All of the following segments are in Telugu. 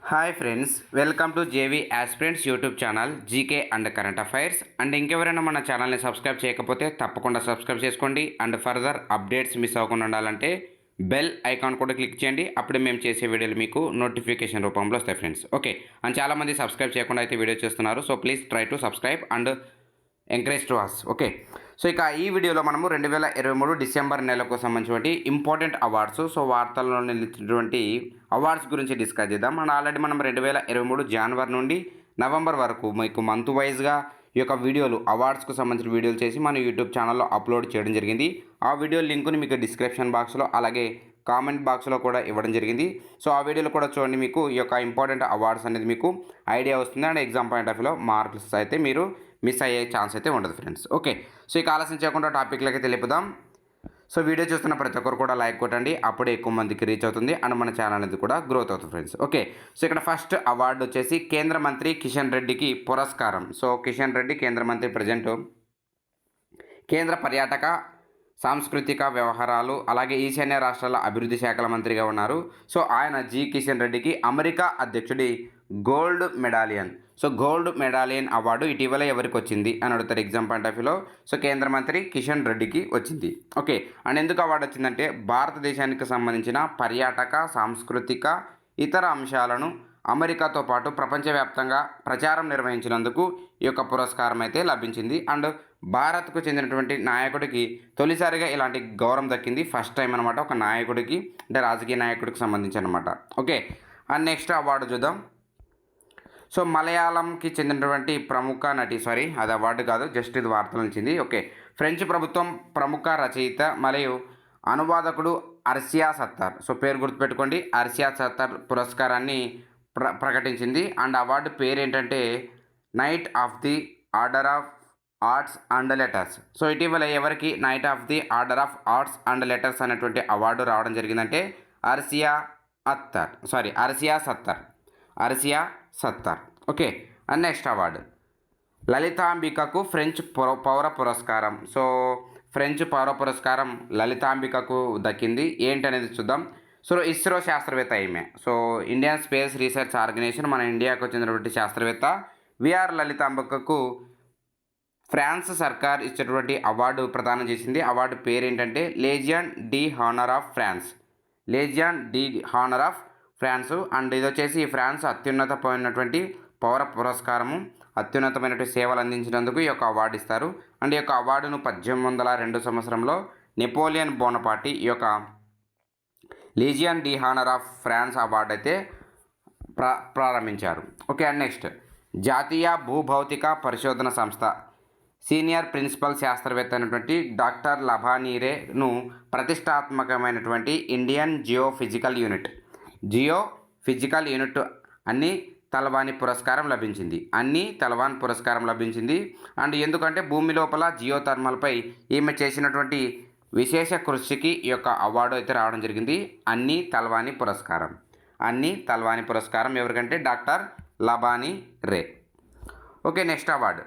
Hi friends, welcome to JV aspirants YouTube channel GK and current affairs. And ఇంకెవరైనా మన ఛానల్ని సబ్స్క్రైబ్ చేయకపోతే తప్పకుండా సబ్స్క్రైబ్ చేసుకోండి. అండ్ ఫర్దర్ అప్డేట్స్ మిస్ అవ్వకుండా ఉండాలంటే బెల్ ఐకాన్ కూడా క్లిక్ చేయండి. అప్పుడు మేము చేసే వీడియోలు మీకు నోటిఫికేషన్ రూపంలో వస్తాయి ఫ్రెండ్స్. ఓకే, అండ్ చాలామంది సబ్స్క్రైబ్ చేయకుండా అయితే వీడియో చేస్తున్నారు. So please try to subscribe and encourage to us. Okay, so ఇక ఈ వీడియోలో మనము 2023 డిసెంబర్ నెలకు సంబంధించినటువంటి ఇంపార్టెంట్ అవార్డ్స్, సో వార్తల్లో నిలిచినటువంటి అవార్డ్స్ గురించి డిస్కస్ చేద్దాం. అండ్ ఆల్రెడీ మనం 2023 జనవరి నుండి నవంబర్ వరకు మీకు మంత్ వైజ్గా ఈ యొక్క వీడియోలు అవార్డ్స్కు సంబంధించిన వీడియోలు చేసి మన యూట్యూబ్ ఛానల్లో అప్లోడ్ చేయడం జరిగింది. ఆ వీడియో లింకుని మీకు డిస్క్రిప్షన్ బాక్స్లో అలాగే కామెంట్ బాక్స్లో కూడా ఇవ్వడం జరిగింది. సో ఆ వీడియోలో కూడా చూడండి, మీకు ఈ యొక్క ఇంపార్టెంట్ అవార్డ్స్ అనేది మీకు ఐడియా వస్తుంది. అండ్ ఎగ్జామ్ పాయింట్ ఆఫ్ వ్యూలో మార్క్స్ అయితే మీరు మిస్ అయ్యే ఛాన్స్ అయితే ఉండదు ఫ్రెండ్స్. ఓకే, సో ఇక ఆలస్యం చేయకుండా టాపిక్లకి తెలిపుదాం. సో వీడియో చూస్తున్న ప్రతి ఒక్కరు కూడా లైక్ కొట్టండి, అప్పుడే ఎక్కువ మందికి రీచ్ అవుతుంది అండ్ మన ఛానల్ అనేది కూడా గ్రోత్ అవుతుంది ఫ్రెండ్స్. ఓకే, సో ఇక్కడ ఫస్ట్ అవార్డు వచ్చేసి కేంద్ర మంత్రి కిషన్ రెడ్డికి పురస్కారం. సో కిషన్ రెడ్డి కేంద్ర మంత్రి, ప్రజెంట్ కేంద్ర పర్యాటక సాంస్కృతిక వ్యవహారాలు అలాగే ఈశాన్య రాష్ట్రాల అభివృద్ధి శాఖల మంత్రిగా ఉన్నారు. సో ఆయన జి కిషన్ రెడ్డికి అమెరికా అధ్యక్షుడి gold medallion, so gold medallion award ఇటీవల ఎవరికి వచ్చింది అని అడుగుతారు ఎగ్జామ్ పాయింట్ ఆఫ్ వ్యూలో. సో కేంద్ర మంత్రి కిషన్ రెడ్డికి వచ్చింది. ఓకే, అండ్ ఎందుకు అవార్డు వచ్చిందంటే భారతదేశానికి సంబంధించిన పర్యాటక సాంస్కృతిక ఇతర అంశాలను అమెరికాతో పాటు ప్రపంచవ్యాప్తంగా ప్రచారం నిర్వహించినందుకు ఈ యొక్క పురస్కారం అయితే లభించింది. అండ్ భారత్కు చెందినటువంటి నాయకుడికి తొలిసారిగా ఇలాంటి గౌరవం దక్కింది. ఫస్ట్ టైం అనమాట, ఒక నాయకుడికి, అంటే రాజకీయ నాయకుడికి సంబంధించి అనమాట. ఓకే, అండ్ నెక్స్ట్ అవార్డు చూద్దాం. సో మలయాళంకి చెందినటువంటి ప్రముఖ నటి, అది అవార్డు కాదు, జస్ట్ ఇది వార్తలు ఇచ్చింది. ఓకే, ఫ్రెంచ్ ప్రభుత్వం ప్రముఖ రచయిత మరియు అనువాదకుడు అర్సియా సత్తార్, సో పేరు గుర్తుపెట్టుకోండి, అర్సియా సత్తార్ పురస్కారాన్ని ప్రకటించింది. అండ్ అవార్డు పేరు ఏంటంటే knight of the order of arts and letters. So ఇటీవల ఎవరికి knight of the order of arts and letters అనేటువంటి అవార్డు రావడం జరిగిందంటే Arshia Sattar. Okay, and next award లలితాంబికకు ఫ్రెంచ్ పౌర పురస్కారం. సో ఫ్రెంచ్ పౌర పురస్కారం లలితాంబికకు దక్కింది. ఏంటనేది చూద్దాం. సో ఇస్రో శాస్త్రవేత్త ఈమె. So Indian space research organisation, మన ఇండియాకు చెందినటువంటి శాస్త్రవేత్త విఆర్ లలితాంబికకు ఫ్రాన్స్ సర్కార్ ఇచ్చేటువంటి అవార్డు ప్రదానం చేసింది. అవార్డు పేరు ఏంటంటే legion de honour of France. And ఇది వచ్చేసి ఫ్రాన్స్ అత్యున్నతమైనటువంటి పౌర పురస్కారము, అత్యున్నతమైనటువంటి సేవలు అందించినందుకు ఈ యొక్క అవార్డు ఇస్తారు. అండ్ ఈ యొక్క అవార్డును 1802 సంవత్సరంలో నెపోలియన్ బోనపార్టీ ఈ యొక్క legion de honour of France award అయితే ప్రారంభించారు. ఓకే, అండ్ నెక్స్ట్ జాతీయ భూభౌతిక పరిశోధన సంస్థ సీనియర్ ప్రిన్సిపల్ శాస్త్రవేత్త అయినటువంటి డాక్టర్ లభానీరేను ప్రతిష్టాత్మకమైనటువంటి ఇండియన్ జియోఫిజికల్ యూనిట్ అన్ని తలవాని పురస్కారం లభించింది. అండ్ ఎందుకంటే భూమి లోపల జియోథర్మల్పై ఈమె చేసినటువంటి విశేష కృషికి ఈ యొక్క అవార్డు అయితే రావడం జరిగింది. అన్ని తలవాని పురస్కారం ఎవరికంటే doctor Labani Ray. Okay, next award.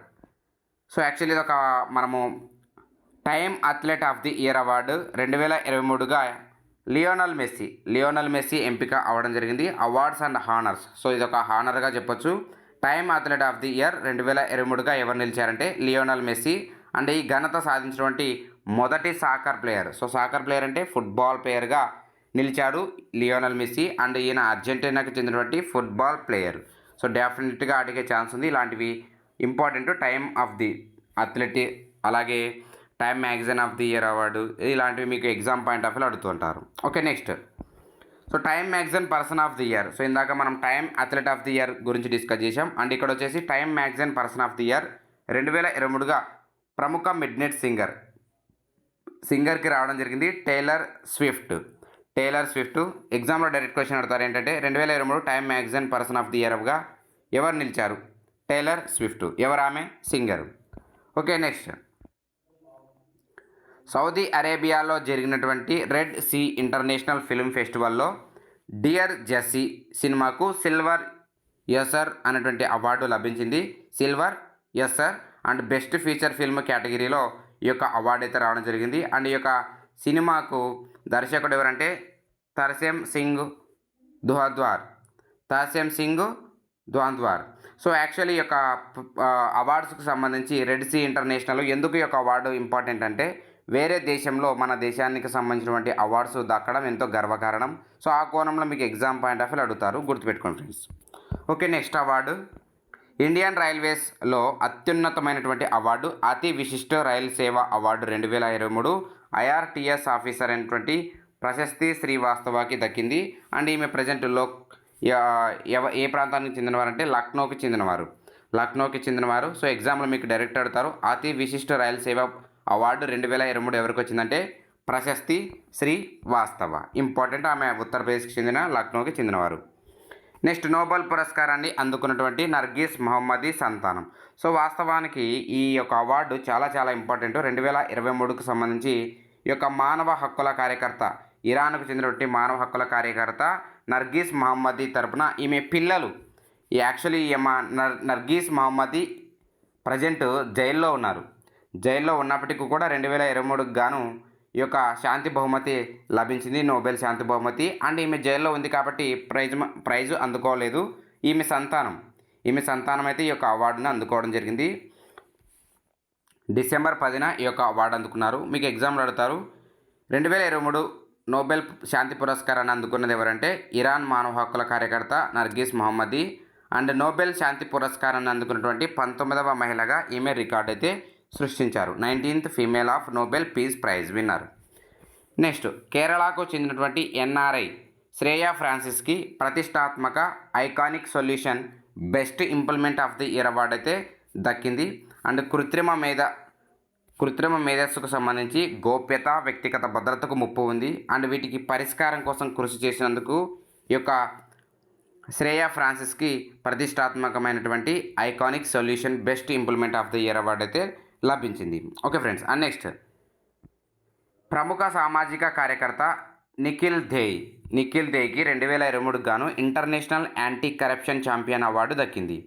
So actually ఇది ఒక మనము Time athlete of the year award 2023గా లియోనల్ మెస్సీ ఎంపిక అవ్వడం జరిగింది. అవార్డ్స్ అండ్ హానర్స్, సో ఇది ఒక హానర్గా చెప్పొచ్చు. Time athlete of the year 2023గా ఎవరు నిలిచారంటే లియోనల్ మెస్సీ. అండ్ ఈ ఘనత సాధించినటువంటి మొదటి soccer player, so soccer player అంటే ఫుట్బాల్ ప్లేయర్గా నిలిచాడు లియోనల్ మెస్సీ. అండ్ ఈయన అర్జెంటీనాకి చెందినటువంటి ఫుట్బాల్ ప్లేయర్. సో డెఫినెట్గా అడిగే ఛాన్స్ ఉంది. ఇలాంటివి important. Time of the athlete, అలాగే Time magazine of the year award, ఇలాంటివి మీకు ఎగ్జామ్ పాయింట్ ఆఫ్ వ్యూలో అడుగుతుంటారు. Okay, next so Time magazine person of the year. So ఇందాక మనం Time athlete of the year గురించి డిస్కస్ చేసాం. అండ్ ఇక్కడ వచ్చేసి టైమ్ magazine person of the year 2023గా ప్రముఖ మిడ్నైట్ సింగర్కి రావడం జరిగింది. Taylor Swift. ఎగ్జామ్లో డైరెక్ట్ క్వశ్చన్ అడతారు ఏంటంటే 2023 Time magazine person of the ఇయర్గా ఎవరు నిలిచారు? Taylor Swift. ఎవరు ఆమె? సింగర్. ఓకే, నెక్స్ట్ సౌదీ అరేబియాలో జరిగినటువంటి రెడ్ సీ ఇంటర్నేషనల్ ఫిల్మ్ ఫెస్టివల్లో డియర్ జెస్సీ సినిమాకు సిల్వర్ ఎసర్ అనేటువంటి అవార్డు లభించింది. Silver Yusr and best feature film కేటగిరీలో ఈ యొక్క అవార్డు అయితే రావడం జరిగింది. అండ్ ఈ యొక్క సినిమాకు దర్శకుడు ఎవరంటే తర్సేమ్ సింగ్ దుహద్వార్. తాస్యం సింగ్ ద్వాంద్వార్. సో యాక్చువల్లీ ఈ యొక్క అవార్డ్స్కి సంబంధించి రెడ్ సీ ఇంటర్నేషనల్ ఎందుకు ఈ యొక్క అవార్డు ఇంపార్టెంట్ అంటే వేరే దేశంలో మన దేశానికి సంబంధించినటువంటి అవార్డ్స్ దక్కడం ఎంతో గర్వకారణం. సో ఆ కోణంలో మీకు ఎగ్జామ్ పాయింట్ ఆఫ్ వ్యూ అడుగుతారు, గుర్తుపెట్టుకోండి friends. Okay, next award Indian రైల్వేస్లో అత్యున్నతమైనటువంటి అవార్డు అతి విశిష్ట రైలు సేవ అవార్డు 2023 ఐఆర్టీఎస్ ఆఫీసర్ అయినటువంటి ప్రశస్తి శ్రీవాస్తవాకి దక్కింది. అండ్ ఈమె ప్రజెంట్లో ఏ ప్రాంతానికి చెందినవారు అంటే లక్నోకి చెందినవారు. సో ఎగ్జామ్లో మీకు డైరెక్ట్ అడుగుతారు. అతి విశిష్ట రైలు సేవ అవార్డు 2023 ఎవరికి వచ్చిందంటే ప్రశస్తి శ్రీవాస్తవ. ఇంపార్టెంట్, ఆమె ఉత్తరప్రదేశ్కి చెందిన లక్నోకి చెందినవారు. నెక్స్ట్ నోబెల్ పురస్కారాన్ని అందుకున్నటువంటి నర్గీస్ మహమ్మదీ సంతానం. సో వాస్తవానికి ఈ యొక్క అవార్డు చాలా చాలా ఇంపార్టెంట్. 2023కు సంబంధించి ఈ యొక్క మానవ హక్కుల కార్యకర్త, ఇరాన్కు చెందినటువంటి మానవ హక్కుల కార్యకర్త నర్గీస్ మహమ్మదీ తరపున ఈమె పిల్లలు యాక్చువల్లీ నర్గీస్ మహమ్మదీ ప్రజెంట్ జైల్లో ఉన్నప్పటికీ కూడా 2023కు గాను ఈ యొక్క శాంతి బహుమతి లభించింది, నోబెల్ శాంతి బహుమతి. అండ్ ఈమె జైల్లో ఉంది కాబట్టి ప్రైజు అందుకోలేదు. ఈమె సంతానం అయితే ఈ యొక్క అవార్డును అందుకోవడం జరిగింది. డిసెంబర్ 10న ఈ యొక్క అవార్డు అందుకున్నారు. మీకు ఎగ్జామ్లో అడుగుతారు 2023 నోబెల్ శాంతి పురస్కారాన్ని అందుకున్నది ఎవరంటే ఇరాన్ మానవ హక్కుల కార్యకర్త నర్గీస్ మహమ్మదీ. అండ్ నోబెల్ శాంతి పురస్కారాన్ని అందుకున్నటువంటి 19వ మహిళగా ఈమె రికార్డు అయితే సృష్టించారు. 19th female of Nobel peace prize winner. Next కేరళకు చెందినటువంటి ఎన్ఆర్ఐ శ్రేయా ఫ్రాన్సిస్కి ప్రతిష్టాత్మక iconic solution best implement of the year award అయితే దక్కింది. అండ్ కృత్రిమ మేధస్సుకు సంబంధించి గోప్యత, వ్యక్తిగత భద్రతకు ముప్పు ఉంది. అండ్ వీటికి పరిష్కారం కోసం కృషి చేసినందుకు ఈ యొక్క శ్రేయా ఫ్రాన్సిస్కి ప్రతిష్టాత్మకమైనటువంటి iconic solution best implement of the year award అయితే లభించింది. ఓకే ఫ్రెండ్స్, అండ్ నెక్స్ట్ ప్రముఖ సామాజిక కార్యకర్త నిఖిల్ దేయ్కి 2023 గాను international anti corruption champion award దక్కింది.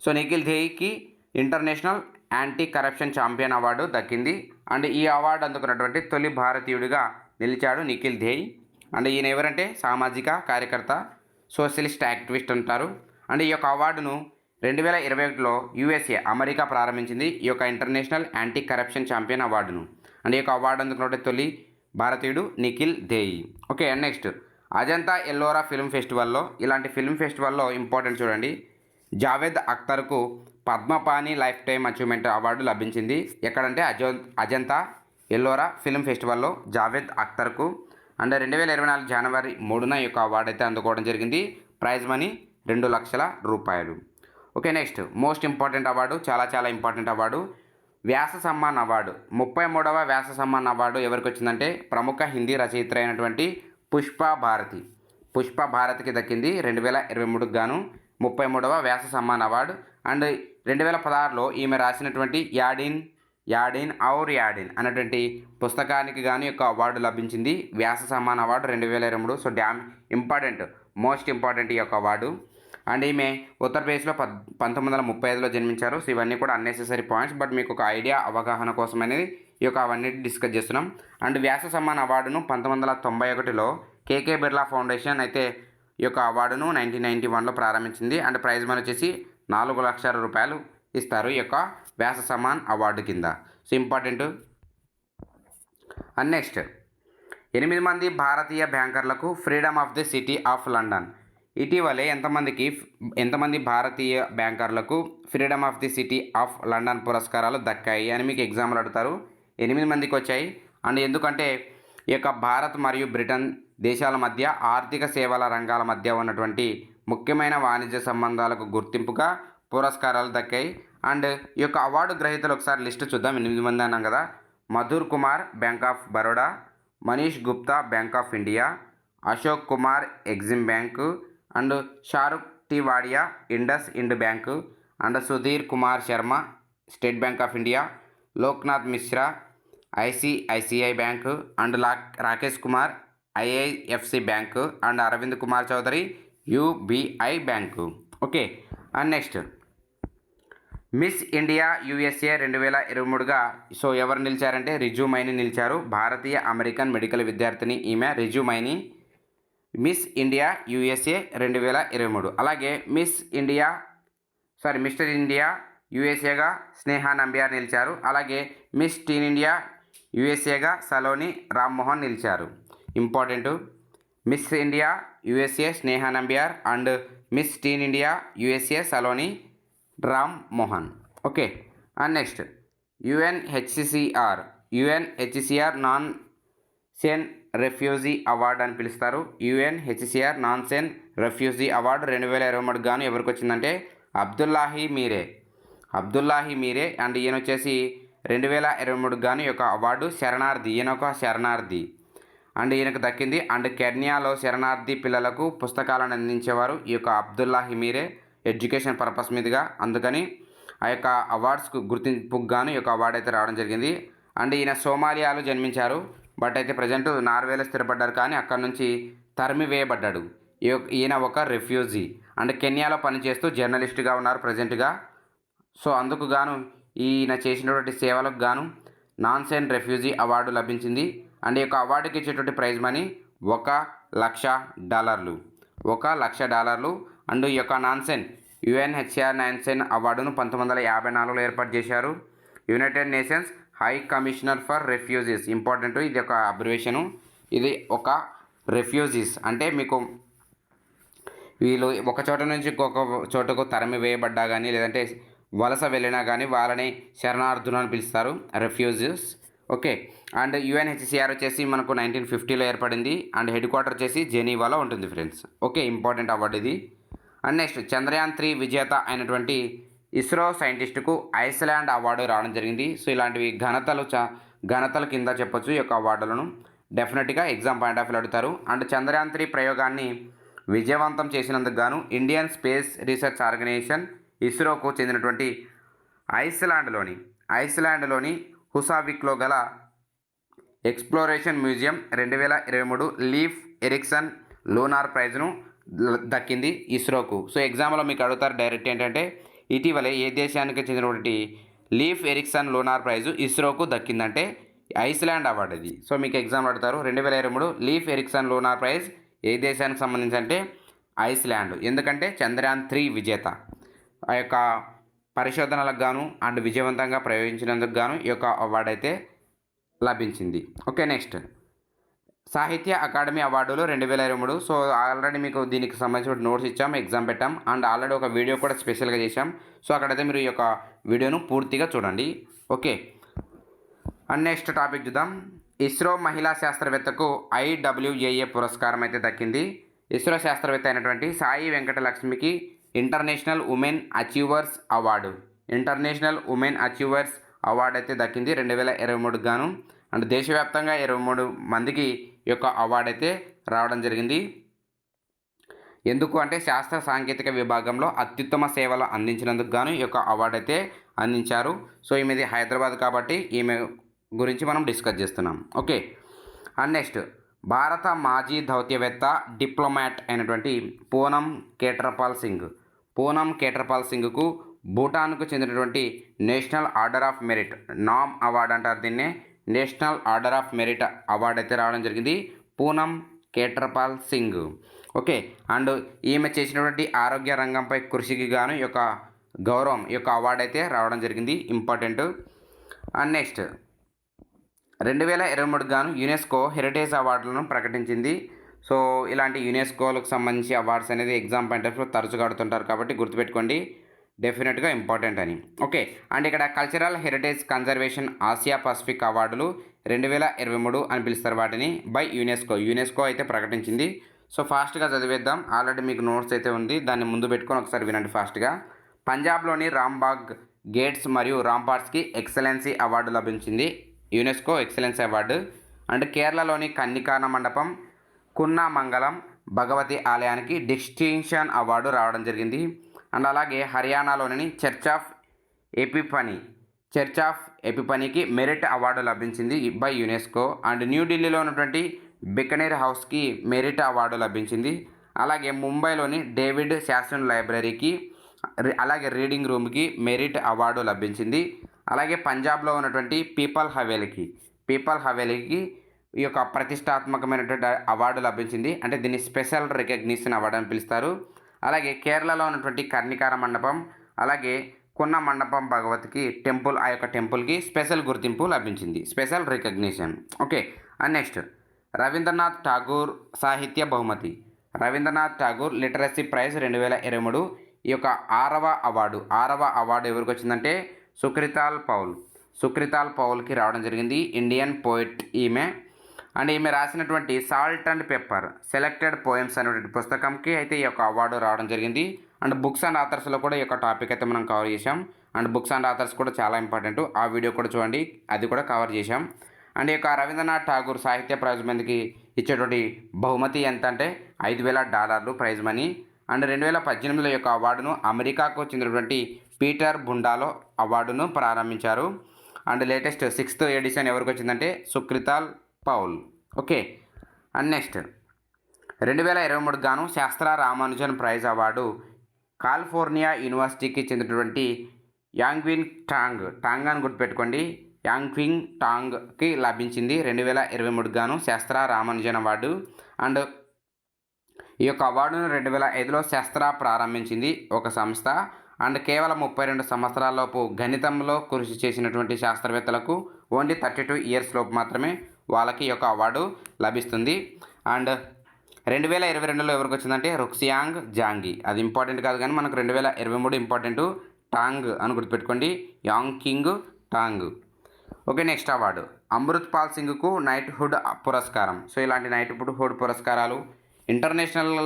సో నిఖిల్ దేయ్కి international anti corruption champion award దక్కింది. అండ్ ఈ అవార్డు అందుకున్నటువంటి తొలి భారతీయుడిగా నిలిచాడు నిఖిల్ దేయ్. అండ్ ఈయన ఎవరంటే సామాజిక కార్యకర్త, సోషలిస్ట్ యాక్టివిస్ట్ అంటారు. అండ్ ఈ యొక్క అవార్డును 2021లో అమెరికా ప్రారంభించింది ఈ యొక్క ఇంటర్నేషనల్ యాంటీ కరప్షన్ ఛాంపియన్ అవార్డును. అండ్ ఈ యొక్క అవార్డు అందుకున్నటువంటి తొలి భారతీయుడు Nikhil Dey. Okay, and next Ajanta Ellora film ఫెస్టివల్లో, ఇలాంటి ఫిల్మ్ ఫెస్టివల్లో ఇంపార్టెంట్ చూడండి, జావేద్ అఖ్తర్కు Padmapani lifetime achievement award లభించింది. ఎక్కడంటే అజంతా ఎల్లోరా ఫిల్మ్ ఫెస్టివల్లో జావేద్ అఖ్తర్కు. అండ్ 2024 జనవరి 3న ఈ యొక్క అవార్డు అయితే అందుకోవడం జరిగింది. ప్రైజ్ మనీ 2 లక్షల రూపాయలు. Okay, next most important award, చాలా చాలా ఇంపార్టెంట్ అవార్డు, వ్యాస సమ్మాన్ అవార్డు. 33వ వ్యాస సమ్మాన్ అవార్డు ఎవరికి వచ్చిందంటే ప్రముఖ హిందీ రచయిత్రి అయినటువంటి పుష్ప భారతికి దక్కింది. 2023కు గాను 33వ వ్యాస సమ్మాన్ అవార్డు. అండ్ 2016లో ఈమె రాసినటువంటి యాడిన్ అనేటువంటి పుస్తకానికి గాను యొక్క అవార్డు లభించింది, Vyas Samman award 2023. So most important ఈ యొక్క అవార్డు. అండ్ ఈమె ఉత్తరప్రదేశ్లో 1935లో జన్మించారు. సో ఇవన్నీ కూడా అన్నెసెసరీ పాయింట్స్, బట్ మీకు ఒక ఐడియా అవగాహన కోసం అనేది ఈ యొక్క అవన్నీ డిస్కస్ చేస్తున్నాం. అండ్ వ్యాస సమ్మాన్ అవార్డును 1991లో కేకే బిర్లా ఫౌండేషన్ అయితే ఈ యొక్క అవార్డును 1991లో ప్రారంభించింది. అండ్ ప్రైజ్ మనీ వచ్చేసి 4 లక్షల రూపాయలు ఇస్తారు ఈ యొక్క వ్యాస సమ్మాన్ అవార్డు కింద. So important. అండ్ నెక్స్ట్ 8 మంది భారతీయ బ్యాంకర్లకు freedom of the city of London. ఇటీవలే ఎంతమంది భారతీయ బ్యాంకర్లకు freedom of the city of London పురస్కారాలు దక్కాయి అని మీకు ఎగ్జామ్లు అడుగుతారు. 8 మందికి వచ్చాయి. అండ్ ఎందుకంటే ఈ యొక్క భారత్ మరియు బ్రిటన్ దేశాల మధ్య ఆర్థిక సేవల రంగాల మధ్య ఉన్నటువంటి ముఖ్యమైన వాణిజ్య సంబంధాలకు గుర్తింపుగా పురస్కారాలు దక్కాయి. అండ్ ఈ యొక్క అవార్డు గ్రహీతలు ఒకసారి లిస్ట్ చూద్దాం. 8 మంది అన్నాం కదా. Madhur Kumar bank of Baroda, Manish Gupta bank of India, Ashok Kumar Exim bank, and Shahrukh Tiwadia Ind bank, and Sudhir Kumar Sharma state bank of India, Loknath Mishra ICICI bank, and Rakesh Kumar IIFC bank, and Arvind Kumar Chaudhary UBI bank. Okay, and next miss India USA 2023గా సో ఎవరు నిలిచారంటే రిజు మైని నిలిచారు. భారతీయ అమెరికన్ మెడికల్ విద్యార్థిని ఈమె Riju Maini. Miss India USA 2023. అలాగే మిస్టర్ ఇండియా యూఎస్ఏగా స్నేహా నంబియార్ నిలిచారు. అలాగే మిస్ టీన్ ఇండియా యూఎస్ఏగా సలోని రామ్మోహన్ నిలిచారు. Important, miss India USA Sneha Nambiar and miss teen India USA Saloni Ram Mohan. Okay. And next UNHCR Nansen refugee award అని పిలుస్తారు. UNHCR Nansen refugee award 2023 గాను ఎవరికి వచ్చిందంటే అబ్దుల్లాహి మీరే అండ్ ఈయన వచ్చేసి 2023 గాను ఈ యొక్క అవార్డు శరణార్థి, ఈయన ఒక శరణార్థి అండ్ ఈయనకు దక్కింది. అండ్ కెన్యాలో శరణార్థి పిల్లలకు పుస్తకాలను అందించేవారు ఈ యొక్క అబ్దుల్లాహి మీరే ఎడ్యుకేషన్ పర్పస్ మీదుగా. అందుకని ఆ యొక్క అవార్డ్స్కు గుర్తింపుకు గాను ఈ యొక్క అవార్డు అయితే రావడం జరిగింది. అండ్ ఈయన సోమాలియాలో జన్మించారు, బట్ అయితే ప్రజెంట్ నార్వేలో స్థిరపడ్డారు, కానీ అక్కడ నుంచి తరిమివేయబడ్డాడు. ఈయన ఒక రెఫ్యూజీ అండ్ కెన్యాలో పనిచేస్తూ జర్నలిస్ట్గా ఉన్నారు ప్రజెంట్గా. సో అందుకు గాను ఈయన చేసినటువంటి సేవలకు గాను నాన్-సెన్ రెఫ్యూజీ అవార్డు లభించింది. అండ్ ఈ యొక్క అవార్డుకి ఇచ్చేటువంటి ప్రైజ్ మనీ $1,00,000. $1,00,000. అండ్ ఈ యొక్క నాన్-సెన్ యుఎన్హెచ్సిఆర్ నాన్-సెన్ అవార్డును 1954లో ఏర్పాటు చేశారు. United nations high commissioner for refugees. Important, ఇది ఒక అబ్రివేషను. ఇది ఒక రెఫ్యూజీస్ అంటే మీకు వీళ్ళు ఒక చోట నుంచి ఇంకొక చోటకు తరిమి వేయబడ్డా కానీ లేదంటే వలస వెళ్ళినా కానీ వాళ్ళని శరణార్థులు అని పిలుస్తారు, రెఫ్యూజీస్. ఓకే. అండ్ యుఎన్హెచ్సిఆర్ వచ్చేసి మనకు 1950లో ఏర్పడింది అండ్ హెడ్ క్వార్టర్ వచ్చేసి జెనీవాలో ఉంటుంది ఫ్రెండ్స్. ఓకే, ఇంపార్టెంట్ అవార్డు ఇది. అండ్ నెక్స్ట్ చంద్రయాన్ 3 విజేత అయినటువంటి ఇస్రో సైంటిస్టుకు ఐస్లాండ్ అవార్డు రావడం జరిగింది. సో ఇలాంటివి ఘనతల కింద చెప్పొచ్చు ఈ యొక్క అవార్డులను. డెఫినెట్గా ఎగ్జామ్ పాయింట్ ఆఫ్ వ్యూ అడుగుతారు. అండ్ చంద్రయాన్ 3 ప్రయోగాన్ని విజయవంతం చేసినందుకు గాను ఇండియన్ స్పేస్ రీసెర్చ్ ఆర్గనైజేషన్ ఇస్రోకు చెందినటువంటి ఐస్లాండ్లోని హుసావిక్లో గల exploration museum 2023 Leif Erikson lunar ప్రైజ్ను దక్కింది ఇస్రోకు. సో ఎగ్జామ్లో మీకు అడుగుతారు డైరెక్ట్ ఏంటంటే ఇటీవలే ఏ దేశానికి చెందినటువంటి లీఫ్ ఎరిక్సన్ లూనార్ ప్రైజు ఇస్రోకు దక్కిందంటే ఐస్లాండ్ అవార్డు ఇది. సో మీకు ఎగ్జామ్ అడుగుతారు 2023 లీఫ్ ఎరిక్సన్ లూనార్ ప్రైజ్ ఏ దేశానికి సంబంధించి అంటే ఐస్లాండ్. ఎందుకంటే చంద్రయాన్ 3 విజేత ఆ యొక్క పరిశోధనలకు గాను అండ్ విజయవంతంగా ప్రయోగించినందుకు గాను ఈ యొక్క అవార్డు అయితే లభించింది. ఓకే, నెక్స్ట్ సాహిత్య అకాడమీ అవార్డులు 2023. సో ఆల్రెడీ మీకు దీనికి సంబంధించిన నోట్స్ ఇచ్చాం, ఎగ్జామ్ పెట్టాం అండ్ ఆల్రెడీ ఒక వీడియో కూడా స్పెషల్గా చేశాం. సో అక్కడైతే మీరు ఈ యొక్క వీడియోను పూర్తిగా చూడండి. ఓకే. అండ్ నెక్స్ట్ టాపిక్ చూద్దాం. ఇస్రో మహిళా శాస్త్రవేత్తకు IWAA పురస్కారం అయితే దక్కింది. ఇస్రో శాస్త్రవేత్త అయినటువంటి సాయి వెంకట లక్ష్మికి ఇంటర్నేషనల్ ఉమెన్ అచీవర్స్ అవార్డు అయితే దక్కింది 2023 గాను. అండ్ దేశవ్యాప్తంగా 23 మందికి ఈ యొక్క అవార్డు అయితే రావడం జరిగింది. ఎందుకు అంటే శాస్త్ర సాంకేతిక విభాగంలో అత్యుత్తమ సేవలు అందించినందుకు గాను ఈ యొక్క అవార్డు అయితే అందించారు. సో ఈమెది హైదరాబాద్ కాబట్టి ఈమె గురించి మనం డిస్కస్ చేస్తున్నాం. ఓకే. అండ్ నెక్స్ట్ భారత మాజీ దౌత్యవేత్త డిప్లొమాట్ అయినటువంటి పూనం కేటర్పాల్ సింగ్కు భూటాన్కు చెందినటువంటి నేషనల్ ఆర్డర్ ఆఫ్ మెరిట్ నామ్ అవార్డు అంటారు దీన్నే, national order of merit award అయితే రావడం జరిగింది పూనం కేటర్పాల్ సింగ్. ఓకే. అండ్ ఈమె చేసినటువంటి ఆరోగ్య రంగంపై కృషికి గాను ఈ యొక్క గౌరవం ఈ యొక్క అవార్డు అయితే రావడం జరిగింది. ఇంపార్టెంట్. అండ్ నెక్స్ట్ 2023 గాను యునెస్కో హెరిటేజ్ అవార్డులను ప్రకటించింది. సో ఇలాంటి యునెస్కోలకు సంబంధించి అవార్డ్స్ అనేది ఎగ్జామ్ పాయింట్ ఆఫ్ వ్యూ తరచుగా అడుగుతుంటారు కాబట్టి గుర్తుపెట్టుకోండి, డెఫినెట్గా ఇంపార్టెంట్ అని. ఓకే. అండ్ ఇక్కడ cultural heritage conservation Asia Pacific అవార్డులు 2023 అని పిలుస్తారు వాటిని బై యునెస్కో అయితే ప్రకటించింది. సో ఫాస్ట్గా చదివేద్దాం, ఆల్రెడీ మీకు నోట్స్ అయితే ఉంది, దాన్ని ముందు పెట్టుకొని ఒకసారి వినండి ఫాస్ట్గా. పంజాబ్లోని రాంబాగ్ గేట్స్ మరియు రాంపార్ట్స్కి ఎక్సలెన్సీ అవార్డు లభించింది, యునెస్కో ఎక్సలెన్సీ అవార్డు. అండ్ కేరళలోని కన్నికాన మండపం కున్నామంగళం భగవతి ఆలయానికి డిస్టింక్షన్ అవార్డు రావడం జరిగింది. అండ్ అలాగే హర్యానాలోని చర్చ్ ఆఫ్ ఎపిఫనీకి మెరిట్ అవార్డు లభించింది బై యునెస్కో. అండ్ న్యూఢిల్లీలో ఉన్నటువంటి బికనీర్ హౌస్కి మెరిట్ అవార్డు లభించింది. అలాగే ముంబైలోని డేవిడ్ శాసన్ లైబ్రరీకి అలాగే రీడింగ్ రూమ్కి మెరిట్ అవార్డు లభించింది. అలాగే పంజాబ్లో ఉన్నటువంటి పీపల్ హవేలీకి ఈ యొక్క ప్రతిష్టాత్మకమైనటువంటి అవార్డు లభించింది. అంటే దీన్ని స్పెషల్ రికగ్నిషన్ అవార్డు అని పిలుస్తారు. అలాగే కేరళలో ఉన్నటువంటి కర్ణికార మండపం, అలాగే కొన్న మండపం భగవత్కి టెంపుల్, ఆ యొక్క టెంపుల్కి స్పెషల్ గుర్తింపు లభించింది, special recognition. Okay. And next Rabindranath Tagore సాహిత్య బహుమతి, రవీంద్రనాథ్ ఠాగూర్ లిటరసీ ప్రైజ్ 2023. ఈ యొక్క ఆరవ అవార్డు ఎవరికి వచ్చిందంటే సుక్రితాల్ పౌల్కి రావడం జరిగింది. ఇండియన్ పోయిట్ ఈమె. అండ్ ఈమె రాసినటువంటి salt and pepper selected poems అనేటువంటి పుస్తకంకి అయితే ఈ యొక్క అవార్డు రావడం జరిగింది. అండ్ బుక్స్ అండ్ ఆథర్స్లో కూడా ఈ యొక్క టాపిక్ అయితే మనం కవర్ చేసాం. అండ్ బుక్స్ అండ్ ఆథర్స్ కూడా చాలా ఇంపార్టెంట్, ఆ వీడియో కూడా చూడండి, అది కూడా కవర్ చేసాం. అండ్ ఈ యొక్క రవీంద్రనాథ్ ఠాగూర్ సాహిత్య ప్రైజ్ మందికి ఇచ్చేటువంటి బహుమతి ఎంత అంటే $5,000 ప్రైజ్ మనీ. అండ్ 2018లో యొక్క అవార్డును అమెరికాకు చెందినటువంటి పీటర్ బుండాలో అవార్డును ప్రారంభించారు. అండ్ లేటెస్ట్ 6th ఎడిషన్ ఎవరికి వచ్చిందంటే సుక్రితాల్ పౌల్. ఓకే. అండ్ నెక్స్ట్ 2023 గాను శాస్త్ర రామానుజన్ ప్రైజ్ అవార్డు కాలిఫోర్నియా యూనివర్సిటీకి చెందినటువంటి యాంగ్విన్ టాంగ్ అని గుర్తుపెట్టుకోండి, యాంగ్వింగ్ టాంగ్కి లభించింది 2023 గాను శాస్త్ర రామానుజన్ అవార్డు. అండ్ ఈ యొక్క అవార్డును 2005లో శాస్త్ర ప్రారంభించింది ఒక సంస్థ. అండ్ కేవలం 32 సంవత్సరాలలోపు గణితంలో కృషి చేసినటువంటి శాస్త్రవేత్తలకు ఓన్లీ 32 ఇయర్స్ లోపు మాత్రమే వాళ్ళకి ఈ యొక్క అవార్డు లభిస్తుంది. అండ్ 2022లో ఎవరికి వచ్చిందంటే రుక్సియాంగ్ జాంగి, అది ఇంపార్టెంట్ కాదు కానీ మనకు 2023 ఇంపార్టెంట్. టాంగ్ అని గుర్తుపెట్టుకోండి, Yangqing Tang. Okay. Next award Amrit Pal సింగ్కు నైట్హుడ్ పురస్కారం. సో ఇలాంటి నైట్హుడ్ పురస్కారాలు ఇంటర్నేషనల్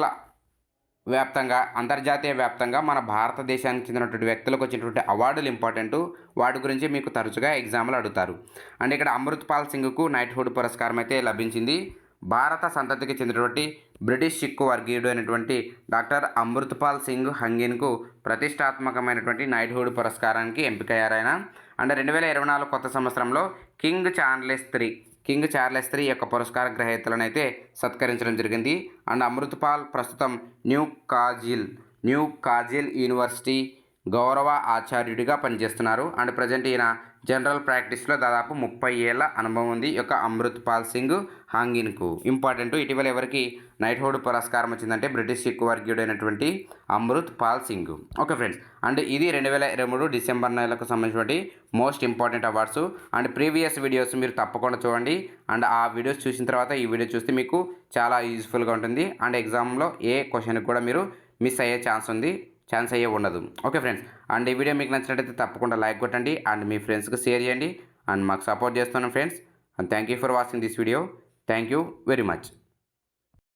వ్యాప్తంగా, అంతర్జాతీయ వ్యాప్తంగా మన భారతదేశానికి చెందినటువంటి వ్యక్తులకు వచ్చినటువంటి అవార్డులు ఇంపార్టెంట్, వాటి గురించి మీకు తరచుగా ఎగ్జామ్లు అడుగుతారు. అండ్ ఇక్కడ అమృత్ పాల్ సింగ్కు నైట్హుడ్ పురస్కారం అయితే లభించింది. భారత సంతతికి చెందినటువంటి బ్రిటిష్ సిక్కు వర్గీయుడు అయినటువంటి డాక్టర్ అమృత్ పాల్ సింగ్ హంగిన్కు ప్రతిష్టాత్మకమైనటువంటి నైట్హుడ్ పురస్కారానికి ఎంపికయ్యారాయన. అండ్ 2024 కొత్త సంవత్సరంలో కింగ్ చార్లెస్ III యొక్క పురస్కార గ్రహీతలను అయితే సత్కరించడం జరిగింది. అండ్ అమృత్ పాల్ ప్రస్తుతం న్యూ కాజిల్ యూనివర్సిటీ గౌరవ ఆచార్యుడిగా పనిచేస్తున్నారు. అండ్ ప్రజెంట్ ఈయన జనరల్ ప్రాక్టీస్లో దాదాపు 30 ఏళ్ల అనుభవం ఉంది ఈ యొక్క అమృత్ పాల్ సింగ్ హాంగిన్కు. ఇంపార్టెంట్, ఇటీవల ఎవరికి నైట్హుడ్ పురస్కారం వచ్చిందంటే బ్రిటిష్ సిక్కు వర్గీయుడైనటువంటి Amrit Pal Singh. Okay friends. And ఇది 2023 డిసెంబర్ నెలకు సంబంధించినటువంటి most important awards. And previous videos మీరు తప్పకుండా చూడండి. అండ్ ఆ వీడియోస్ చూసిన తర్వాత ఈ వీడియో చూస్తే మీకు చాలా యూజ్ఫుల్గా ఉంటుంది. అండ్ ఎగ్జామ్లో ఏ క్వశ్చన్కి కూడా మీరు మిస్ అయ్యే ఛాన్స్ అయ్యే ఉండదు. Okay friends. అండ్ ఈ వీడియో మీకు నచ్చినట్లయితే తప్పకుండా లైక్ కొట్టండి అండ్ మీ ఫ్రెండ్స్కి షేర్ చేయండి. అండ్ మాకు సపోర్ట్ చేస్తున్నాను friends. And thank you for watching this video. Thank you very much.